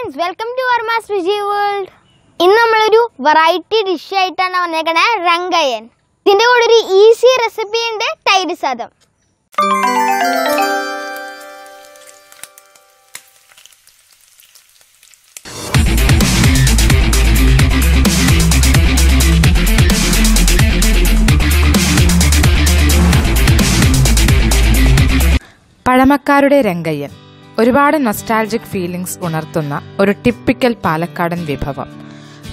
friends, welcome to our Master G World. ഇന്ന് നമ്മളൊരു variety dish ആയിട്ടാണ് വന്നേക്കണേ രംഗയ്യൻ. ഇതിന്റെ കൂടെ ഒരു ഈസി റെസിപ്പി ഉണ്ട്, തൈര് സാദം. പഴമക്കാരുടെ രംഗയ്യൻ ഒരുപാട് നൊസ്റ്റാൾജിക് ഫീലിംഗ്സ് ഉണർത്തുന്ന ഒരു ടിപ്പിക്കൽ പാലക്കാടൻ വിഭവം.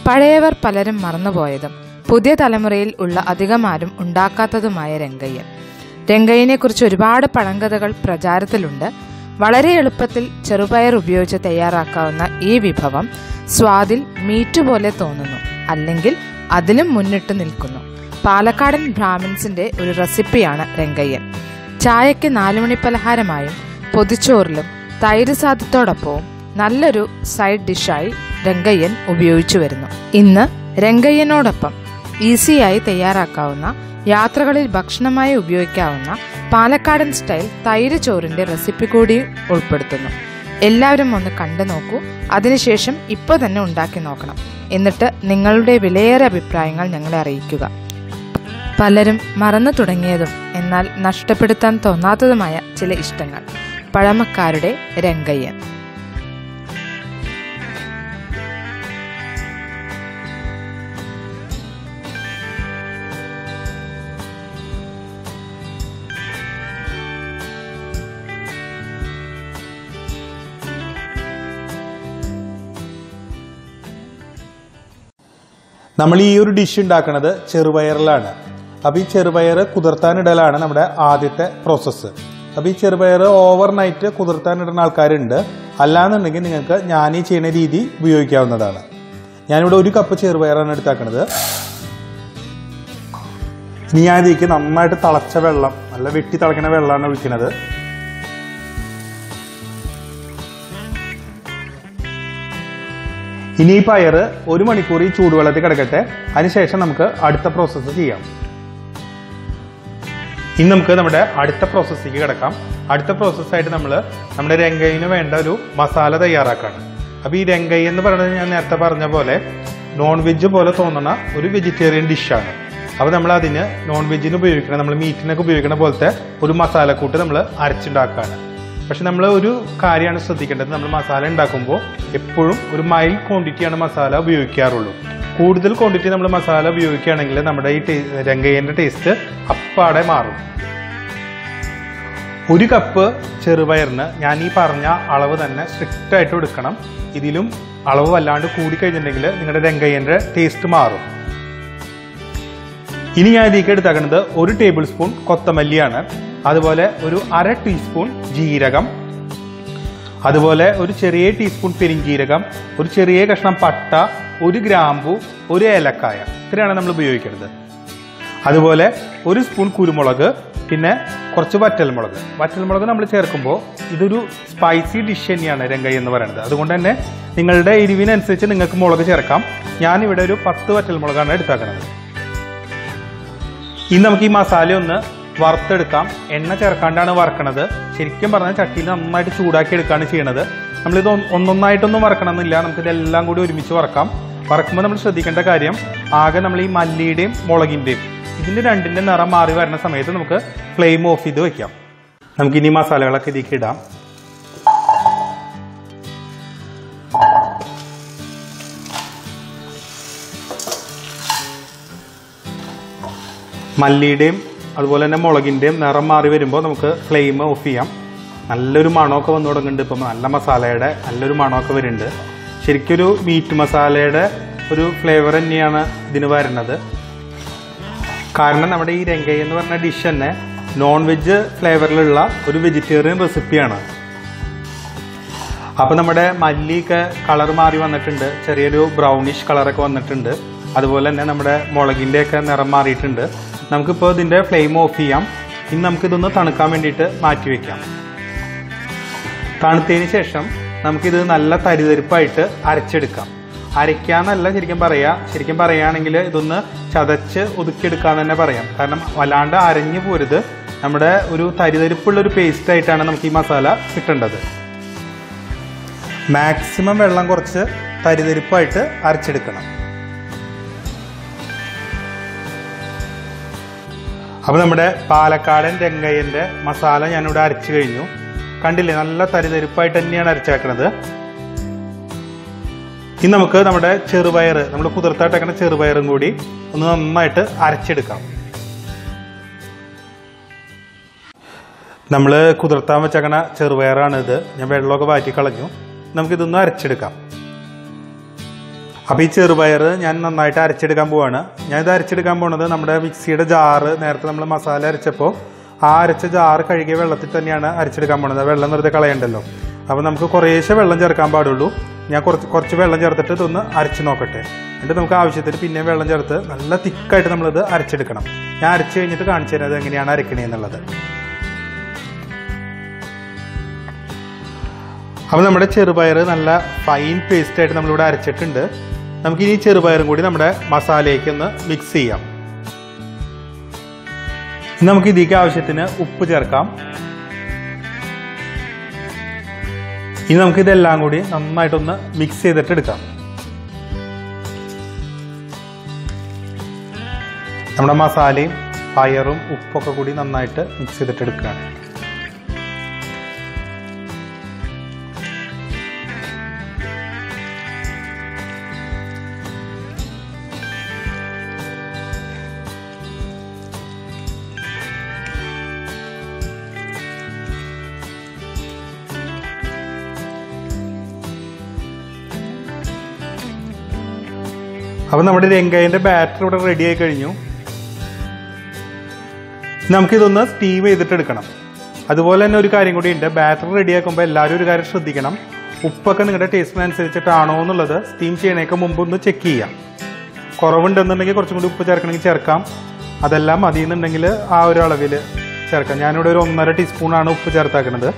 പഴയവർ പലരും മറന്നുപോയതും പുതിയ തലമുറയിൽ ഉള്ള അധികമാരും ഉണ്ടാക്കാത്തതുമായ രംഗയ്യൻ. രംഗയ്യനെക്കുറിച്ച് ഒരുപാട് പഴങ്കഥകൾ പ്രചാരത്തിലുണ്ട്. വളരെ എളുപ്പത്തിൽ ചെറുപയർ ഉപയോഗിച്ച് തയ്യാറാക്കാവുന്ന ഈ വിഭവം സ്വാദിൽ മീറ്റ് പോലെ തോന്നുന്നു, അല്ലെങ്കിൽ അതിലും മുന്നിട്ട് നിൽക്കുന്നു. പാലക്കാടൻ ബ്രാഹ്മിൻസിന്റെ ഒരു റെസിപ്പിയാണ് രംഗയ്യൻ. ചായയ്ക്ക് 4 മണി പലഹാരമായും പൊതിച്ചോറിലും തൈര് സാദത്തോടൊപ്പവും നല്ലൊരു സൈഡ് ഡിഷായി രംഗയ്യൻ ഉപയോഗിച്ചു വരുന്നു. ഇന്ന് രംഗയ്യനോടൊപ്പം ഈസിയായി തയ്യാറാക്കാവുന്ന, യാത്രകളിൽ ഭക്ഷണമായി ഉപയോഗിക്കാവുന്ന പാലക്കാടൻ സ്റ്റൈൽ തൈര് ചോറിന്റെ റെസിപ്പി കൂടി ഉൾപ്പെടുത്തുന്നു. എല്ലാവരും ഒന്ന് കണ്ടു നോക്കൂ. അതിനുശേഷം ഇപ്പോൾ തന്നെ ഉണ്ടാക്കി നോക്കണം. എന്നിട്ട് നിങ്ങളുടെ വിലയേറിയ അഭിപ്രായങ്ങൾ ഞങ്ങളെ അറിയിക്കുക. പലരും മറന്നു തുടങ്ങിയതും എന്നാൽ നഷ്ടപ്പെടുത്താൻ തോന്നാത്തതുമായ ചില ഇഷ്ടങ്ങൾ. പഴമക്കാരുടെ രംഗയ്യൻ. നമ്മൾ ഈ ഒരു ഡിഷ് ഉണ്ടാക്കുന്നത് ചെറുപയറിലാണ്. അപ്പോൾ ഈ ചെറുപയർ കുതിർത്താനിടലാണ് നമ്മുടെ ആദ്യത്തെ പ്രോസസ്സ്. അപ്പോൾ ഈ ചെറുപയർ ഓവർനൈറ്റ് കുതിർത്താനിടുന്ന ആൾക്കാരുണ്ട്. അല്ലാന്നുണ്ടെങ്കിൽ നിങ്ങൾക്ക് ഞാൻ ഈ ചെയ്യുന്ന രീതി ഉപയോഗിക്കാവുന്നതാണ്. ഞാനിവിടെ 1 കപ്പ് ചെറുപയറാണ് എടുത്താക്കുന്നത്. ഇനി ഞാൻ ഇതിലേക്ക് നന്നായിട്ട് തിളച്ച വെള്ളം, നല്ല വെട്ടി തിളയ്ക്കുന്ന വെള്ളമാണ് ഒഴിക്കുന്നത്. ഇനി ഈ പയർ 1 മണിക്കൂർ ഈ ചൂടുവെള്ളത്തിൽ കിടക്കട്ടെ. അതിനുശേഷം നമുക്ക് അടുത്ത പ്രോസസ്സ് ചെയ്യാം. ഇനി നമുക്ക് നമ്മുടെ അടുത്ത പ്രോസസ്സിലേക്ക് കിടക്കാം. അടുത്ത പ്രോസസ്സായിട്ട് നമ്മുടെ രംഗയ്യന് വേണ്ട ഒരു മസാല തയ്യാറാക്കാണ്. അപ്പോൾ ഈ രംഗയ്യ എന്ന് പറയുന്നത് ഞാൻ നേരത്തെ പറഞ്ഞ പോലെ നോൺ വെജ് പോലെ തോന്നുന്ന ഒരു വെജിറ്റേറിയൻ ഡിഷാണ്. അപ്പോൾ നമ്മൾ അതിന് നോൺ വെജിന് ഉപയോഗിക്കണം, നമ്മൾ മീറ്റിനൊക്കെ ഉപയോഗിക്കുന്ന പോലത്തെ ഒരു മസാലക്കൂട്ട് നമ്മൾ അരച്ചുണ്ടാക്കുകയാണ്. പക്ഷെ നമ്മൾ ഒരു കാര്യമാണ് ശ്രദ്ധിക്കേണ്ടത്, നമ്മൾ മസാല ഉണ്ടാക്കുമ്പോൾ എപ്പോഴും ഒരു മൈൽഡ് ക്വാണ്ടിറ്റിയാണ് മസാല ഉപയോഗിക്കാറുള്ളൂ. കൂടുതൽ ക്വാണ്ടിറ്റി നമ്മൾ മസാല ഉപയോഗിക്കുകയാണെങ്കിൽ നമ്മുടെ ഈ രംഗയ്യൻ്റെ ടേസ്റ്റ് അപ്പാടെ മാറും. 1 കപ്പ് ചെറുപയറിന് ഞാൻ ഈ പറഞ്ഞ അളവ് തന്നെ സ്ട്രിക്റ്റ് ആയിട്ട് എടുക്കണം. ഇതിലും അളവ് വല്ലാണ്ട് കൂടിക്കഴിഞ്ഞിട്ടുണ്ടെങ്കിൽ നിങ്ങളുടെ രംഗയ്യൻ്റെ ടേസ്റ്റ് മാറും. ഇനി ഞാൻ ഇതിലേക്ക് എടുത്താക്കുന്നത് 1 ടേബിൾ സ്പൂൺ കൊത്തമല്ലിയാണ്. അതുപോലെ ഒരു 1/2 ടീസ്പൂൺ ജീരകം, അതുപോലെ ഒരു ചെറിയ ടീസ്പൂൺ പെരിഞ്ജീരകം, ഒരു ചെറിയ കഷ്ണം പട്ട, 1 ഗ്രാമ്പു, 1 ഏലക്കായ, ഇത്രയാണ് നമ്മൾ ഉപയോഗിക്കുന്നത്. അതുപോലെ 1 സ്പൂൺ കുരുമുളക്, പിന്നെ കുറച്ച് വറ്റൽമുളക് നമ്മൾ ചേർക്കുമ്പോൾ ഇതൊരു സ്പൈസി ഡിഷ് തന്നെയാണ് രംഗയ്യ എന്ന് പറയുന്നത്. അതുകൊണ്ട് തന്നെ നിങ്ങളുടെ എരിവിനനുസരിച്ച് നിങ്ങൾക്ക് മുളക് ചേർക്കാം. ഞാനിവിടെ ഒരു 10 വറ്റൽമുളകാണ് എടുത്താക്കുന്നത്. ഇനി നമുക്ക് ഈ മസാല ഒന്ന് വറുത്തെടുക്കാം. എണ്ണ ചേർക്കാണ്ടാണ് വറക്കണത്. ശരിക്കും പറഞ്ഞാൽ ചട്ടിയിൽ നന്നായിട്ട് ചൂടാക്കി എടുക്കുകയാണ് ചെയ്യണത്. നമ്മളിത് ഒന്നൊന്നായിട്ടൊന്നും വറക്കണമെന്നില്ല, നമുക്കിതെല്ലാം കൂടി ഒരുമിച്ച് വറക്കാം. വറക്കുമ്പോൾ നമ്മൾ ശ്രദ്ധിക്കേണ്ട കാര്യം, ആകെ നമ്മൾ ഈ മല്ലിയുടെയും മുളകിൻ്റെയും ഇതിൻ്റെ രണ്ടിൻ്റെ നിറം മാറി വരുന്ന സമയത്ത് നമുക്ക് ഫ്ലെയിം ഓഫ് ചെയ്ത് വെക്കാം. നമുക്കിനി മസാലകളൊക്കെ ഇതിലേക്ക് ഇടാം. മല്ലിയുടെയും അതുപോലെ തന്നെ മുളകിൻ്റെയും നിറം മാറി വരുമ്പോൾ നമുക്ക് ഫ്ലെയിം ഓഫ് ചെയ്യാം. നല്ലൊരു മണമൊക്കെ വന്നു തുടങ്ങുന്നുണ്ട്. ഇപ്പം നല്ല മസാലയുടെ നല്ലൊരു മണമൊക്കെ വരുന്നുണ്ട്. ശരിക്കും ഒരു മീറ്റ് മസാലയുടെ ഒരു ഫ്ലേവർ തന്നെയാണ് ഇതിന് വരുന്നത്. കാരണം നമ്മുടെ ഈ രംഗയ്യ എന്ന് പറഞ്ഞ ഡിഷ് തന്നെ നോൺ വെജ് ഫ്ലേവറിലുള്ള ഒരു വെജിറ്റേറിയൻ റെസിപ്പിയാണ്. അപ്പോൾ നമ്മുടെ മല്ലിയൊക്കെ കളർ മാറി വന്നിട്ടുണ്ട്, ചെറിയൊരു ബ്രൗണിഷ് കളറൊക്കെ വന്നിട്ടുണ്ട്. അതുപോലെ തന്നെ നമ്മുടെ മുളകിൻ്റെയൊക്കെ നിറം മാറിയിട്ടുണ്ട്. നമുക്കിപ്പോൾ ഇതിൻ്റെ ഫ്ലെയിം ഓഫ് ചെയ്യാം. ഇനി നമുക്കിതൊന്ന് തണുക്കാൻ വേണ്ടിയിട്ട് മാറ്റി വയ്ക്കാം. തണുത്തതിന് ശേഷം നമുക്കിത് നല്ല തരിതരിപ്പായിട്ട് അരച്ചെടുക്കാം. അരയ്ക്കാന്നല്ല ശരിക്കും പറയുകയാണെങ്കിൽ ഇതൊന്ന് ചതച്ച് ഒതുക്കിയെടുക്കാന്ന് തന്നെ പറയാം. കാരണം വല്ലാണ്ട് അരഞ്ഞു പോരുത്. നമ്മുടെ ഒരു തരിതരിപ്പുള്ള ഒരു പേസ്റ്റ് ആയിട്ടാണ് നമുക്ക് ഈ മസാല കിട്ടേണ്ടത്. മാക്സിമം വെള്ളം കുറച്ച് തരിതരിപ്പായിട്ട് അരച്ചെടുക്കണം. അപ്പോൾ നമ്മുടെ പാലക്കാടൻ രംഗയ്യൻ്റെ മസാല ഞാനിവിടെ അരച്ചു കഴിഞ്ഞു. കണ്ടില്ലേ, നല്ല തരിതരിപ്പായിട്ട് തന്നെയാണ് അരച്ചേക്കണത്. ഇനി നമുക്ക് നമ്മുടെ ചെറുപയർ, നമ്മൾ കുതിർത്തായിട്ടേക്കണ ചെറുപയറും കൂടി ഒന്ന് നന്നായിട്ട് അരച്ചെടുക്കാം. നമ്മൾ കുതിർത്താൻ വെച്ചേക്കണ ചെറുപയറാണിത്. ഞാൻ വെള്ളമൊക്കെ വാറ്റി കളഞ്ഞു. നമുക്കിതൊന്ന് അരച്ചെടുക്കാം. അപ്പോൾ ഈ ചെറുപയർ ഞാൻ നന്നായിട്ട് അരച്ചെടുക്കാൻ പോവാണ്. ഞാനിത് അരച്ചെടുക്കാൻ പോണത് നമ്മുടെ മിക്സിയുടെ ജാറ്, നേരത്തെ നമ്മൾ മസാല അരച്ചപ്പോൾ ആ അരച്ച ജാറ് കഴുകിയ വെള്ളത്തിൽ തന്നെയാണ് അരച്ചെടുക്കാൻ പോണത്. വെള്ളം വെറുതെ കളയണ്ടല്ലോ. അപ്പോൾ നമുക്ക് കുറേശ്ശെ വെള്ളം ചേർക്കാൻ പാടുള്ളൂ. ഞാൻ കുറച്ച് വെള്ളം ചേർത്തിട്ട് ഇതൊന്ന് അരച്ച് നോക്കട്ടെ. എന്നിട്ട് നമുക്ക് ആവശ്യത്തിന് പിന്നെയും വെള്ളം ചേർത്ത് നല്ല തിക്കായിട്ട് നമ്മളിത് അരച്ചെടുക്കണം. ഞാൻ അരച്ച് കഴിഞ്ഞിട്ട് കാണിച്ചു തരാം അത് എങ്ങനെയാണ് അരക്കണേന്നുള്ളത്. അപ്പോൾ നമ്മുടെ ചെറുപയർ നല്ല ഫൈൻ പേസ്റ്റായിട്ട് നമ്മളിവിടെ അരച്ചിട്ടുണ്ട്. നമുക്കിനി ചെറുപയറും കൂടി നമ്മുടെ മസാലയ്ക്ക് ഒന്ന് മിക്സ് ചെയ്യാം. നമുക്ക് ഇതിലേക്ക് ആവശ്യത്തിന് ഉപ്പ് ചേർക്കാം. ഇനി നമുക്കിതെല്ലാം കൂടി നന്നായിട്ടൊന്ന് മിക്സ് ചെയ്തിട്ട് എടുക്കാം. നമ്മുടെ മസാലയും പയറും ഉപ്പൊക്കെ കൂടി നന്നായിട്ട് മിക്സ് ചെയ്തിട്ട് എടുക്കുകയാണ്. അപ്പോൾ നമ്മുടെ രംഗയ്യൻ്റെ ബാറ്റർ ഇവിടെ റെഡി ആയി കഴിഞ്ഞു. നമുക്കിതൊന്ന് സ്റ്റീം ചെയ്തിട്ട് എടുക്കണം. അതുപോലെ തന്നെ ഒരു കാര്യം കൂടി ഉണ്ട്. ബാറ്റർ റെഡിയാക്കുമ്പോൾ എല്ലാവരും ഒരു കാര്യം ശ്രദ്ധിക്കണം. ഉപ്പൊക്കെ നിങ്ങളുടെ ടേസ്റ്റിനനുസരിച്ചിട്ടാണോ എന്നുള്ളത് സ്റ്റീം ചെയ്യണേക്ക് മുമ്പ് ഒന്ന് ചെക്ക് ചെയ്യാം. കുറവുണ്ടെന്നുണ്ടെങ്കിൽ കുറച്ചും കൂടി ഉപ്പ് ചേർക്കണമെങ്കിൽ ചേർക്കാം. അതെല്ലാം മതി എന്നുണ്ടെങ്കിൽ ആ ഒരു അളവിൽ ചേർക്കാം. ഞാനിവിടെ ഒരു 1.5 ടീസ്പൂണാണ് ഉപ്പ് ചേർത്താക്കുന്നത്.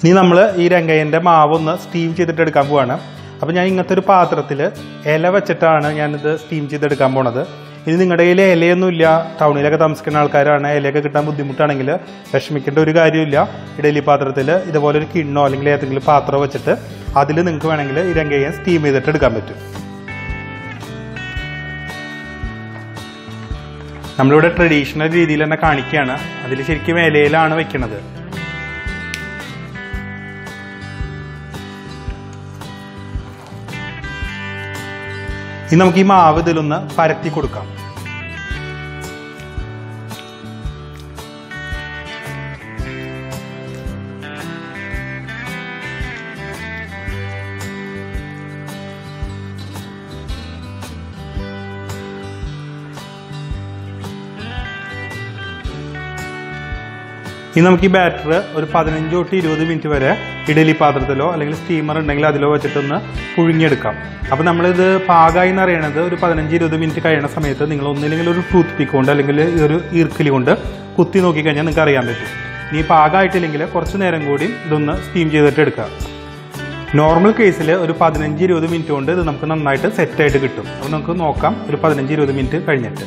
ഇനി നമ്മൾ ഈ രംഗയ്യൻ്റെ മാവ് ഒന്ന് സ്റ്റീം ചെയ്തിട്ട് എടുക്കാൻ പോവാണ്. അപ്പോൾ ഞാൻ ഇങ്ങനത്തെ ഒരു പാത്രത്തിൽ ഇല വെച്ചിട്ടാണ് ഞാനിത് സ്റ്റീം ചെയ്തെടുക്കാൻ പോണത്. ഇനി നിങ്ങളുടെ കയ്യിൽ ഇലയൊന്നുമില്ല, ടൗണിലൊക്കെ താമസിക്കുന്ന ആൾക്കാരാണ്, ഇലയൊക്കെ കിട്ടാൻ ബുദ്ധിമുട്ടാണെങ്കിൽ വിഷമിക്കേണ്ട ഒരു കാര്യമില്ല. ഇഡലി പാത്രത്തിൽ ഇതുപോലെ ഒരു കിണ്ണോ അല്ലെങ്കിൽ ഏതെങ്കിലും പാത്രം വെച്ചിട്ട് അതിൽ നിങ്ങൾക്ക് വേണമെങ്കിൽ ഈ രംഗയ്യൻ സ്റ്റീം ചെയ്തിട്ട് എടുക്കാൻ പറ്റും. നമ്മളിവിടെ ട്രഡീഷണൽ രീതിയിൽ തന്നെ കാണിക്കുകയാണ്. അതിൽ ശരിക്കും ഇലയിലാണ് വെക്കുന്നത്. ഇനി നമുക്ക് ഈ മാവ് ഇതിലൊന്ന് പരത്തി കൊടുക്കാം. ഇനി നമുക്ക് ഈ ബാറ്റർ ഒരു 15 തൊട്ട് 20 മിനിറ്റ് വരെ ഇഡലി പാത്രത്തിലോ അല്ലെങ്കിൽ സ്റ്റീമർ ഉണ്ടെങ്കിൽ അതിലോ വെച്ചിട്ടൊന്ന് പുഴുങ്ങിയെടുക്കാം. അപ്പോൾ നമ്മളിത് പാകമായി എന്ന് അറിയണത് ഒരു 15-20 മിനിറ്റ് കഴിയുന്ന സമയത്ത് നിങ്ങൾ ഒന്നില്ലെങ്കിൽ ഒരു ടൂത്ത് പിക്ക് കൊണ്ട് അല്ലെങ്കിൽ ഒരു ഈർക്കലി കൊണ്ട് കുത്തി നോക്കിക്കഴിഞ്ഞാൽ നിങ്ങൾക്ക് അറിയാൻ പറ്റും. ഇനി പാകമായിട്ടില്ലെങ്കിൽ കുറച്ച് നേരം കൂടി ഇതൊന്ന് സ്റ്റീം ചെയ്തിട്ട് എടുക്കുക. നോർമൽ കേസിൽ ഒരു 15-20 മിനിറ്റ് കൊണ്ട് ഇത് നമുക്ക് നന്നായിട്ട് സെറ്റായിട്ട് കിട്ടും. അപ്പോൾ നമുക്ക് നോക്കാം ഒരു 15-20 മിനിറ്റ് കഴിഞ്ഞിട്ട്.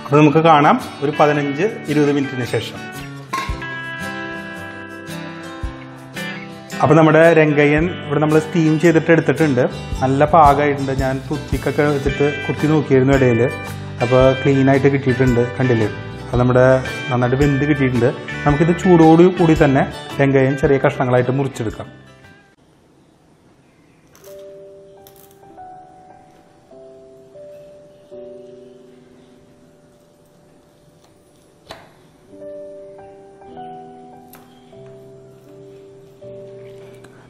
അപ്പോൾ നമുക്ക് കാണാം ഒരു 15-20 മിനിറ്റിന് ശേഷം. അപ്പോൾ നമ്മുടെ രംഗയ്യൻ ഇവിടെ നമ്മൾ സ്റ്റീം ചെയ്തിട്ട് എടുത്തിട്ടുണ്ട്. നല്ല പാകമായിട്ടുണ്ട്. ഞാൻ കുത്തിക്കൊക്കെ വെച്ചിട്ട് കുത്തി നോക്കിയായിരുന്നു ഇടയിൽ. അപ്പോൾ ക്ലീനായിട്ട് കിട്ടിയിട്ടുണ്ട്. കണ്ടില്ലേ, അത് നമ്മുടെ നന്നായിട്ട് വെന്ത് കിട്ടിയിട്ടുണ്ട്. നമുക്കിത് ചൂടോട് കൂടി തന്നെ രംഗയ്യൻ ചെറിയ കഷ്ണങ്ങളായിട്ട് മുറിച്ചെടുക്കാം.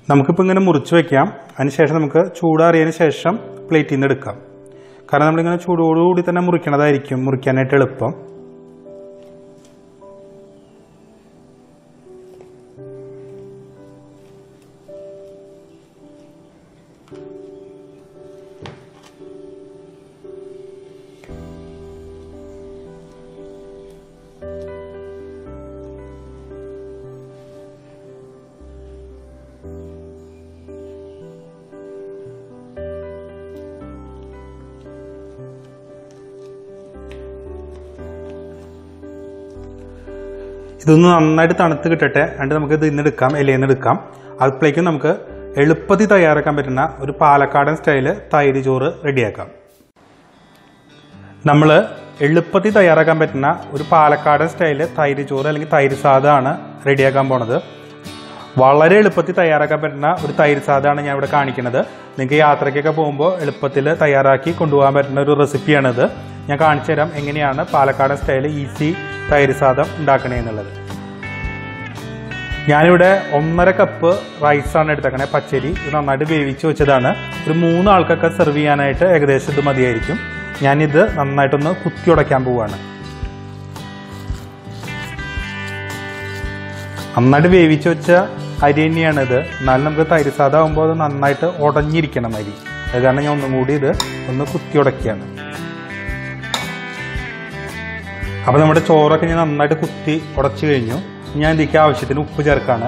നമുക്കിപ്പോൾ ഇങ്ങനെ മുറിച്ച് വയ്ക്കാം. അതിനുശേഷം നമുക്ക് ചൂടാറിയതിന് ശേഷം പ്ലേറ്റിൽ നിന്ന് എടുക്കാം. കാരണം നമ്മളിങ്ങനെ ചൂടോടുകൂടി തന്നെ മുറിക്കണതായിരിക്കും മുറിക്കാനായിട്ട് എളുപ്പം. ഇതൊന്ന് നന്നായിട്ട് തണുത്ത് കിട്ടട്ടെ. എന്നിട്ട് നമുക്ക് ഇത് ഇന്നെടുക്കാം, ഇലയിന്ന് എടുക്കാം. അപ്പോഴേക്കും നമുക്ക് എളുപ്പത്തിൽ തയ്യാറാക്കാൻ പറ്റുന്ന ഒരു പാലക്കാടൻ സ്റ്റൈല് തൈര് ചോറ് റെഡിയാക്കാം. നമ്മൾ എളുപ്പത്തിൽ തയ്യാറാക്കാൻ പറ്റുന്ന ഒരു പാലക്കാടൻ സ്റ്റൈല് തൈര് ചോറ് അല്ലെങ്കിൽ തൈര് സാദമാണ് റെഡിയാക്കാൻ പോണത്. വളരെ എളുപ്പത്തിൽ തയ്യാറാക്കാൻ പറ്റുന്ന ഒരു തൈര് സാദമാണ് ഞാൻ ഇവിടെ കാണിക്കുന്നത്. നിങ്ങൾക്ക് യാത്രയ്ക്കൊക്കെ പോകുമ്പോൾ എളുപ്പത്തിൽ തയ്യാറാക്കി കൊണ്ടുപോകാൻ പറ്റുന്ന ഒരു റെസിപ്പിയാണിത്. ഞാൻ കാണിച്ചു തരാം എങ്ങനെയാണ് പാലക്കാടൻ സ്റ്റൈല് ഈസി തൈര് സാദം ഉണ്ടാക്കണേ എന്നുള്ളത്. ഞാനിവിടെ 1.5 കപ്പ് റൈസാണ് എടുത്തേക്കണേ, പച്ചരി. ഇത് നന്നായിട്ട് വേവിച്ച് വെച്ചതാണ്. ഒരു 3 ആൾക്കൊക്കെ സെർവ് ചെയ്യാനായിട്ട് ഏകദേശം ഇത് മതിയായിരിക്കും. ഞാനിത് നന്നായിട്ടൊന്ന് കുത്തി ഉടയ്ക്കാൻ പോവുകയാണ്. നന്നായിട്ട് വേവിച്ച് വെച്ച അരി തന്നെയാണിത്. എന്നാലും നമുക്ക് തൈര് സാദം ആകുമ്പോൾ അത് നന്നായിട്ട് ഉടഞ്ഞിരിക്കണം അരി. അത് കാരണം ഞാൻ ഒന്നും കൂടി ഇത് ഒന്ന് കുത്തി ഉടയ്ക്കുകയാണ്. അപ്പോൾ നമ്മുടെ ചോറൊക്കെ ഞാൻ നന്നായിട്ട് കുത്തി ഉടച്ചു കഴിഞ്ഞു. ഞാൻ ഇതിലേക്ക് ആവശ്യത്തിന് ഉപ്പ് ചേർക്കാണ്.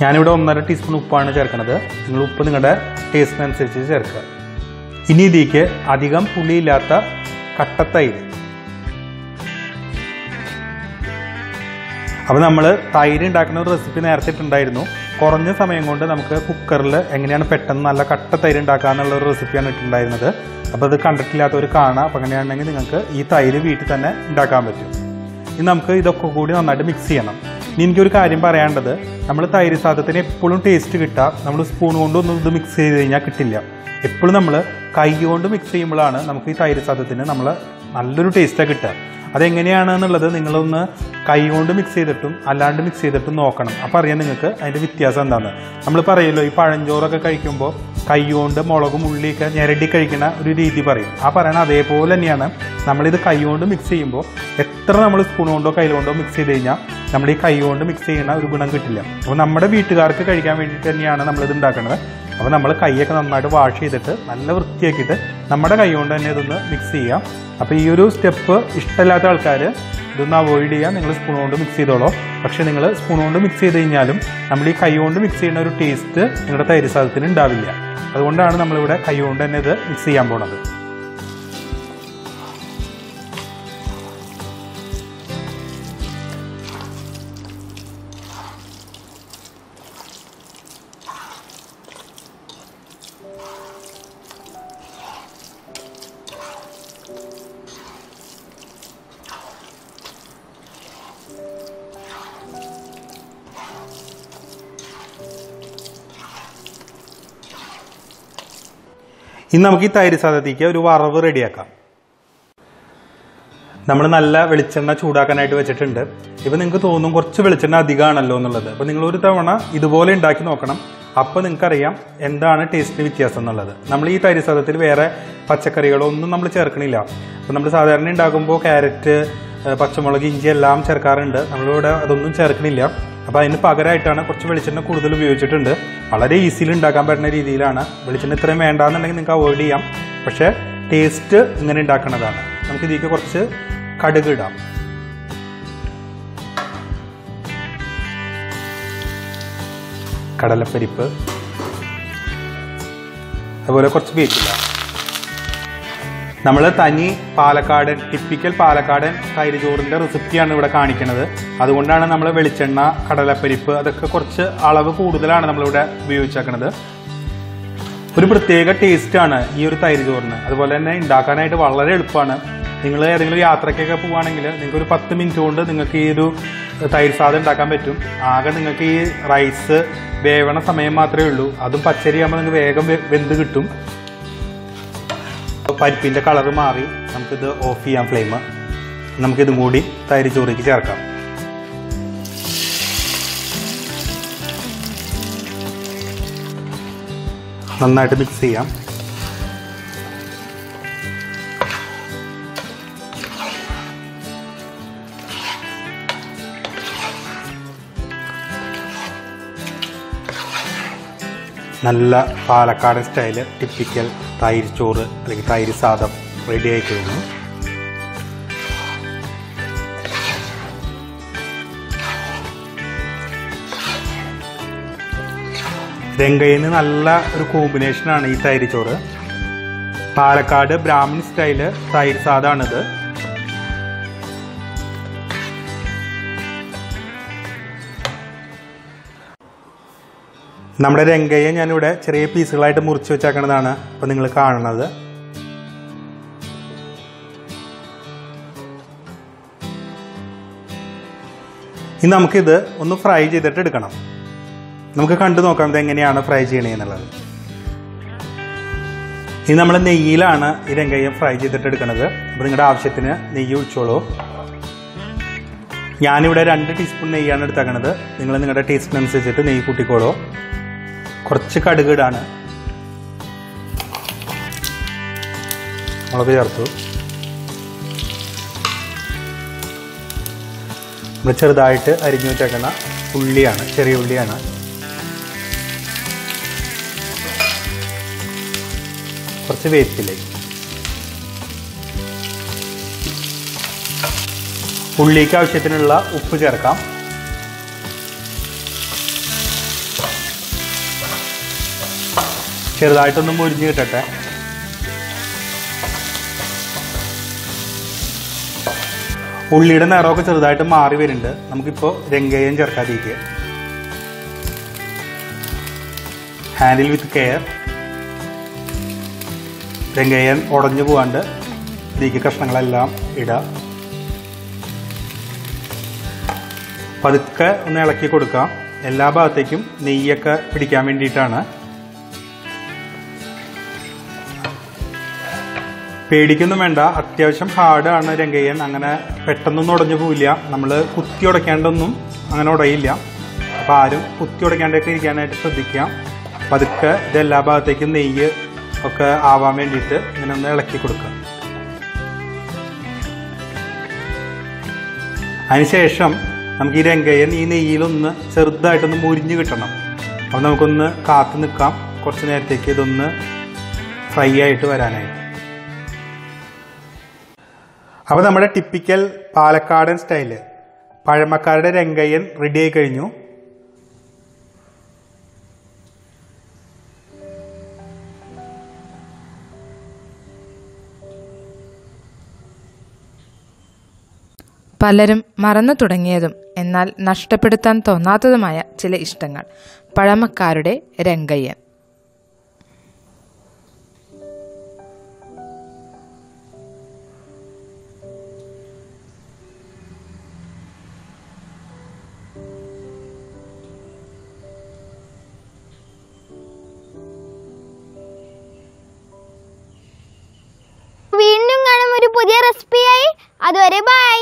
ഞാനിവിടെ 1.5 ടീസ്പൂൺ ഉപ്പാണ് ചേർക്കുന്നത്. നിങ്ങൾ ഉപ്പ് നിങ്ങളുടെ ടേസ്റ്റിനനുസരിച്ച് ചേർക്കുക. ഇനി ഇതിലേക്ക് അധികം പുളിയില്ലാത്ത കട്ടത്തൈര്. അപ്പോൾ നമ്മൾ തൈര് ഉണ്ടാക്കുന്ന ഒരു റെസിപ്പി നേരത്തെ ഇട്ടുണ്ടായിരുന്നു. കുറഞ്ഞ സമയം കൊണ്ട് നമുക്ക് കുക്കറിൽ എങ്ങനെയാണ് പെട്ടെന്ന് നല്ല കട്ട തൈര് ഉണ്ടാക്കുക എന്നുള്ള ഒരു റെസിപ്പിയാണ് ഇട്ടുണ്ടായിരുന്നത്. അപ്പോൾ അത് കണ്ടിട്ടില്ലാത്തവർ കാണാം. അപ്പോൾ അങ്ങനെയാണെങ്കിൽ നിങ്ങൾക്ക് ഈ തൈര് വീട്ടിൽ തന്നെ ഉണ്ടാക്കാൻ പറ്റും. ഇനി നമുക്ക് ഇതൊക്കെ കൂടി നന്നായിട്ട് മിക്സ് ചെയ്യണം. ഇനി എനിക്കൊരു കാര്യം പറയാനുള്ളത്, നമ്മൾ തൈര് സാദത്തിന് എപ്പോഴും ടേസ്റ്റ് കിട്ടുക നമ്മൾ സ്പൂൺ കൊണ്ടൊന്നും ഇത് മിക്സ് ചെയ്ത് കഴിഞ്ഞാൽ കിട്ടില്ല. എപ്പോഴും നമ്മൾ കൈ കൊണ്ട് മിക്സ് ചെയ്യുമ്പോഴാണ് നമുക്ക് ഈ തൈര് സാദത്തിന് നമ്മൾ നല്ലൊരു ടേസ്റ്റാണ് കിട്ടുക. അതെങ്ങനെയാണെന്നുള്ളത് നിങ്ങളൊന്ന് കൈ കൊണ്ട് മിക്സ് ചെയ്തിട്ടും അല്ലാണ്ട് മിക്സ് ചെയ്തിട്ടും നോക്കണം. അപ്പോൾ അറിയാം നിങ്ങൾക്ക് അതിൻ്റെ വ്യത്യാസം എന്താണെന്ന്. നമ്മൾ പറയുമല്ലോ, ഈ പഴഞ്ചോറൊക്കെ കഴിക്കുമ്പോൾ കൈ കൊണ്ട് മുളകും ഉള്ളിയൊക്കെ ഞെരടി കഴിക്കുന്ന ഒരു രീതി പറയും. ആ പറയണ അതേപോലെ തന്നെയാണ് നമ്മളിത് കൈ കൊണ്ട് മിക്സ് ചെയ്യുമ്പോൾ. എത്ര നമ്മൾ സ്പൂൺ കൊണ്ടോ കൈ കൊണ്ടോ മിക്സ് ചെയ്ത് കഴിഞ്ഞാൽ നമ്മൾ ഈ കൈ കൊണ്ട് മിക്സ് ചെയ്യുന്ന ഒരു ഗുണം കിട്ടില്ല. അപ്പോൾ നമ്മുടെ വീട്ടുകാർക്ക് കഴിക്കാൻ വേണ്ടിയിട്ട് തന്നെയാണ് നമ്മളിത് ഉണ്ടാക്കുന്നത്. അപ്പോൾ നമ്മൾ കൈയൊക്കെ നന്നായിട്ട് വാഷ് ചെയ്തിട്ട് നല്ല വൃത്തിയാക്കിയിട്ട് നമ്മുടെ കൈ കൊണ്ട് തന്നെ ഇതൊന്ന് മിക്സ് ചെയ്യാം. അപ്പോൾ ഈ ഒരു സ്റ്റെപ്പ് ഇഷ്ടമില്ലാത്ത ആൾക്കാർ ഇതൊന്ന് അവോയ്ഡ് ചെയ്യാം. നിങ്ങൾ സ്പൂൺ കൊണ്ട് മിക്സ് ചെയ്തോളൂ. പക്ഷേ നിങ്ങൾ സ്പൂൺ കൊണ്ട് മിക്സ് ചെയ്ത് കഴിഞ്ഞാലും നമ്മൾ ഈ കൈ കൊണ്ട് മിക്സ് ചെയ്യുന്ന ഒരു ടേസ്റ്റ് നിങ്ങളുടെ തൈര് സാദത്തിന് ഉണ്ടാവില്ല. അതുകൊണ്ടാണ് നമ്മളിവിടെ കൈ കൊണ്ട് തന്നെ ഇത് മിക്സ് ചെയ്യാൻ പോണത്. ഇനി നമുക്ക് ഈ തൈര് സാദത്തേക്ക് ഒരു വറവ് റെഡിയാക്കാം. നമ്മൾ നല്ല വെളിച്ചെണ്ണ ചൂടാക്കാനായിട്ട് വെച്ചിട്ടുണ്ട്. ഇപ്പം നിങ്ങൾക്ക് തോന്നും കുറച്ച് വെളിച്ചെണ്ണ അധികമാണല്ലോ എന്നുള്ളത്. അപ്പോൾ നിങ്ങളൊരു തവണ ഇതുപോലെ ഉണ്ടാക്കി നോക്കണം. അപ്പോൾ നിങ്ങൾക്കറിയാം എന്താണ് ടേസ്റ്റ് വ്യത്യാസം എന്നുള്ളത്. നമ്മൾ ഈ തൈര് സാദത്തിൽ വേറെ പച്ചക്കറികളോ ഒന്നും നമ്മൾ ചേർക്കണില്ല. അപ്പോൾ നമ്മൾ സാധാരണ ഉണ്ടാക്കുമ്പോൾ ക്യാരറ്റ്, പച്ചമുളക്, ഇഞ്ചി എല്ലാം ചേർക്കാറുണ്ട്. നമ്മളിവിടെ അതൊന്നും ചേർക്കണില്ല. അപ്പോൾ അതിന് പകരമായിട്ടാണ് കുറച്ച് വെളിച്ചെണ്ണ കൂടുതൽ ഉപയോഗിച്ചിട്ടുണ്ട്. വളരെ ഈസിയിൽ ഉണ്ടാക്കാൻ പറ്റുന്ന രീതിയിലാണ്. വെളിച്ചെണ്ണ ഇത്രയും വേണ്ടാന്നുണ്ടെങ്കിൽ നിങ്ങൾക്ക് അവോയ്ഡ് ചെയ്യാം. പക്ഷേ ടേസ്റ്റ് ഇങ്ങനെ ഉണ്ടാക്കുന്നതാണ്. നമുക്ക് ഇതിലേക്ക് കുറച്ച് കടുക് ഇടാം. കടലപ്പരിപ്പ്, അതുപോലെ കുറച്ച് വേപ്പില. നമ്മൾ തനി പാലക്കാടൻ ടിപ്പിക്കൽ പാലക്കാടൻ തൈര് ചോറിൻ്റെ റെസിപ്പിയാണ് ഇവിടെ കാണിക്കുന്നത്. അതുകൊണ്ടാണ് നമ്മൾ വെളിച്ചെണ്ണ, കടലപ്പരിപ്പ് അതൊക്കെ കുറച്ച് അളവ് കൂടുതലാണ് നമ്മളിവിടെ ഉപയോഗിച്ചേക്കുന്നത്. ഒരു പ്രത്യേക ടേസ്റ്റാണ് ഈ ഒരു തൈര് ചോറിന്. അതുപോലെ തന്നെ ഉണ്ടാക്കാനായിട്ട് വളരെ എളുപ്പമാണ്. നിങ്ങൾ ഏതെങ്കിലും യാത്രയ്ക്കൊക്കെ പോവുകയാണെങ്കിൽ നിങ്ങൾക്കൊരു 10 മിനിറ്റ് കൊണ്ട് നിങ്ങൾക്ക് ഈ ഒരു തൈര് സാദം ഉണ്ടാക്കാൻ പറ്റും. ആകെ നിങ്ങൾക്ക് ഈ റൈസ് വേവണ സമയം മാത്രമേ ഉള്ളൂ. അതും പച്ചരി ആകുമ്പോൾ നിങ്ങൾക്ക് വേഗം വെന്ത് കിട്ടും. പരിപ്പിൻ്റെ കളറ് മാറി നമുക്കിത് ഓഫ് ചെയ്യാം ഫ്ലെയിം. നമുക്കിതും കൂടി തൈര് ചോറിലേക്ക് ചേർക്കാം. നന്നായിട്ട് മിക്സ് ചെയ്യാം. നല്ല പാലക്കാടൻ സ്റ്റൈല് ടിപ്പിക്കൽ തൈര് ചോറ് അല്ലെങ്കിൽ തൈര് സാദം റെഡി ആയി കഴിഞ്ഞു. രംഗയ്യന് നല്ല ഒരു കോമ്പിനേഷനാണ് ഈ തൈര് ചോറ്. പാലക്കാട് ബ്രാഹ്മിൺ സ്റ്റൈല് തൈര് സാദാണിത്. നമ്മുടെ രംഗയ്യൻ ഞാനിവിടെ ചെറിയ പീസുകളായിട്ട് മുറിച്ച് വെച്ചേക്കണതാണ് ഇപ്പോൾ നിങ്ങൾ കാണുന്നത്. ഇനി നമുക്കിത് ഒന്ന് ഫ്രൈ ചെയ്തിട്ട് എടുക്കണം. നമുക്ക് കണ്ടു നോക്കാം ഇത് എങ്ങനെയാണ് ഫ്രൈ ചെയ്യണേന്നുള്ളത്. ഇനി നമ്മൾ നെയ്യിലാണ് ഈ രംഗയ്യൻ ഫ്രൈ ചെയ്തിട്ട് എടുക്കുന്നത്. അപ്പോൾ നിങ്ങളുടെ ആവശ്യത്തിന് നെയ്യ് ഒഴിച്ചോളൂ. ഞാനിവിടെ 2 ടീസ്പൂൺ നെയ്യാണ് എടുത്തേക്കണത്. നിങ്ങൾ നിങ്ങളുടെ ടേസ്റ്റിനനുസരിച്ചിട്ട് നെയ്യ് കൂട്ടിക്കോളൂ. കുറച്ച് കടുക് ഇടാണ്, മുളക് ചേർത്തു. നമ്മൾ ചെറുതായിട്ട് അരിഞ്ഞു വെച്ചേക്കുന്ന ഉള്ളിയാണ്, ചെറിയ ഉള്ളിയാണ്. കുറച്ച് വേപ്പില, ഉള്ളിക്ക് ആവശ്യത്തിനുള്ള ഉപ്പ് ചേർക്കാം. ചെറുതായിട്ടൊന്ന് മുരിഞ്ഞ് കിട്ടട്ടെ. ഉള്ളിയുടെ നിറമൊക്കെ ചെറുതായിട്ട് മാറി വരുന്നുണ്ട്. നമുക്കിപ്പോൾ രംഗയ്യൻ ചേർക്കാതിരിക്കുക. Handle with care. രംഗയ്യൻ ഉടഞ്ഞു പോകാണ്ട് ഇതിലേക്ക് കഷ്ണങ്ങളെല്ലാം ഇടുക. പതുക്കെ ഒന്ന് ഇളക്കി കൊടുക്കാം. എല്ലാ ഭാഗത്തേക്കും നെയ്യൊക്കെ പിടിക്കാൻ വേണ്ടിയിട്ടാണ്. പേടിക്കൊന്നും വേണ്ട, അത്യാവശ്യം ഹാർഡാണ് രംഗയ്യൻ. അങ്ങനെ പെട്ടെന്നൊന്നും ഉടഞ്ഞു പോവില്ല. നമ്മൾ കുത്തി ഉടയ്ക്കാണ്ടൊന്നും അങ്ങനെ ഉടയില്ല. അപ്പോൾ ആരും കുത്തി ഉടയ്ക്കാണ്ടൊക്കെ ഇരിക്കാനായിട്ട് ശ്രദ്ധിക്കാം. പതുക്കെ ഇതെല്ലാ ഭാഗത്തേക്കും നെയ്യ് ഒക്കെ ആവാൻ വേണ്ടിയിട്ട് ഇങ്ങനെ ഒന്ന് ഇളക്കി കൊടുക്കുക. അതിനുശേഷം നമുക്ക് ഈ രംഗയ്യൻ ഈ നെയ്യിലൊന്ന് ചെറുതായിട്ടൊന്ന് മുരിഞ്ഞ് കിട്ടണം. അപ്പോൾ നമുക്കൊന്ന് കാത്തു നിൽക്കാം കുറച്ച് നേരത്തേക്ക് ഇതൊന്ന് ഫ്രൈ ആയിട്ട് വരാനായിട്ട്. അപ്പോൾ നമ്മുടെ ടിപ്പിക്കൽ പാലക്കാടൻ സ്റ്റൈല് പഴമക്കാരുടെ രംഗയ്യൻ റെഡി ആയി കഴിഞ്ഞു. പലരും മറന്നു തുടങ്ങിയതും എന്നാൽ നഷ്ടപ്പെടുത്താൻ തോന്നാത്തതുമായ ചില ഇഷ്ടങ്ങൾ. പഴമക്കാരുടെ രംഗയ്യൻ. വീണ്ടും കാണും ഒരു പുതിയ റെസിപ്പിയായി. അതുവരെ ബൈ.